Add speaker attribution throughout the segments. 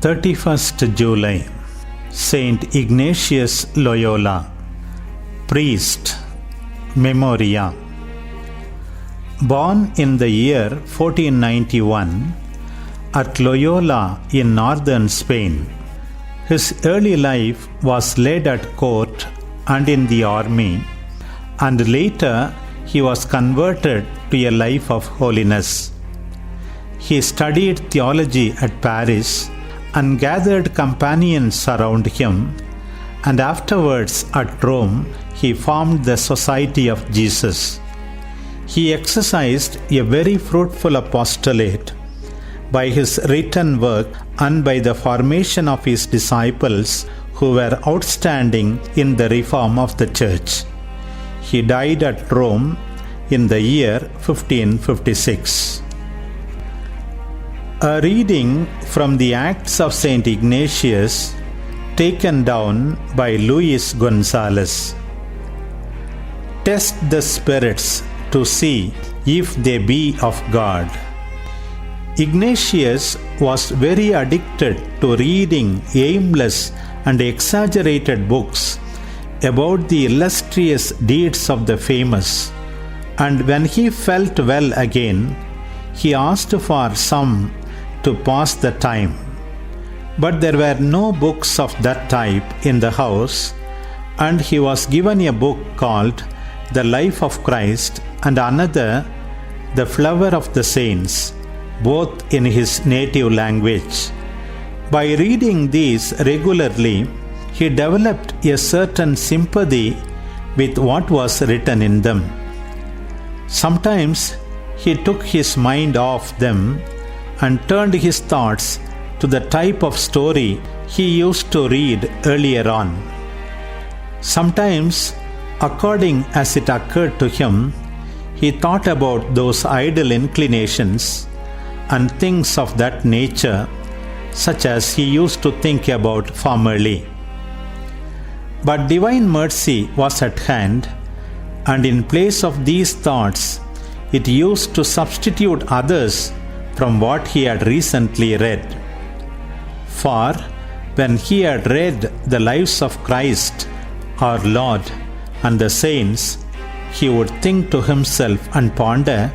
Speaker 1: 31st July, Saint Ignatius Loyola, Priest, Memoria. Born in the year 1491 at Loyola in northern Spain, his early life was led at court and in the army, and later he was converted to a life of holiness. He studied theology at Paris and gathered companions around him, and afterwards at Rome he formed the Society of Jesus. He exercised a very fruitful apostolate by his written work and by the formation of his disciples who were outstanding in the reform of the Church. He died at Rome in the year 1556. A reading from the Acts of Saint Ignatius, taken down by Luis Gonzalez. Test the spirits to see if they be of God. Ignatius was very addicted to reading aimless and exaggerated books about the illustrious deeds of the famous, and when he felt well again, he asked for some to pass the time. But there were no books of that type in the house, and he was given a book called The Life of Christ and another, The Flower of the Saints, both in his native language. By reading these regularly, he developed a certain sympathy with what was written in them. Sometimes he took his mind off them and turned his thoughts to the type of story he used to read earlier on. Sometimes, according as it occurred to him, he thought about those idle inclinations and things of that nature, such as he used to think about formerly. But divine mercy was at hand, and in place of these thoughts, it used to substitute others from what he had recently read. For when he had read the lives of Christ, our Lord, and the saints, he would think to himself and ponder,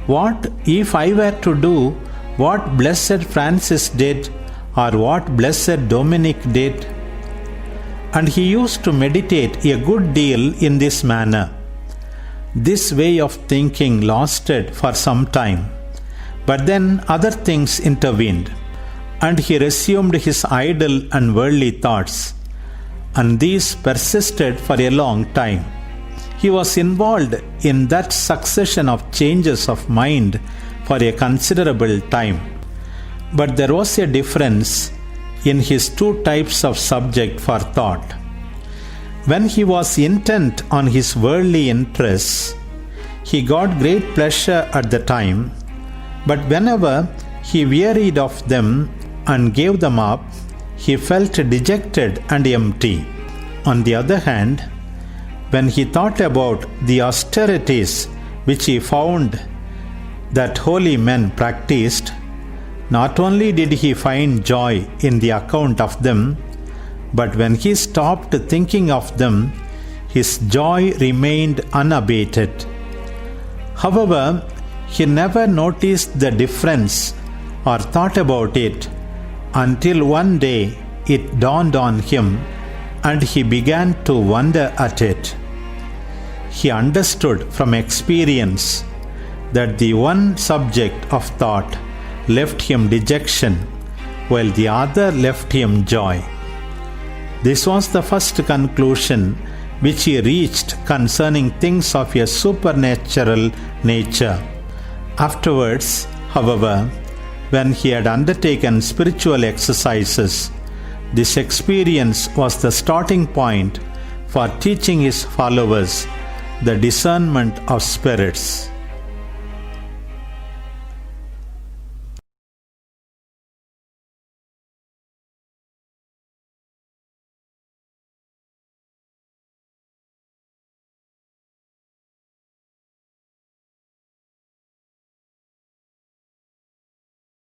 Speaker 1: what if I were to do what Blessed Francis did, or what Blessed Dominic did? And he used to meditate a good deal in this manner. This way of thinking lasted for some time, but then other things intervened, and he resumed his idle and worldly thoughts, and these persisted for a long time. He was involved in that succession of changes of mind for a considerable time. But there was a difference in his two types of subject for thought. When he was intent on his worldly interests, he got great pleasure at the time, but whenever he wearied of them and gave them up, he felt dejected and empty. On the other hand, when he thought about the austerities which he found that holy men practiced, not only did he find joy in the account of them, but when he stopped thinking of them, his joy remained unabated. However, he never noticed the difference or thought about it until one day it dawned on him and he began to wonder at it. He understood from experience that the one subject of thought left him dejection, while the other left him joy. This was the first conclusion which he reached concerning things of a supernatural nature. Afterwards, however, when he had undertaken spiritual exercises, this experience was the starting point for teaching his followers the discernment of spirits.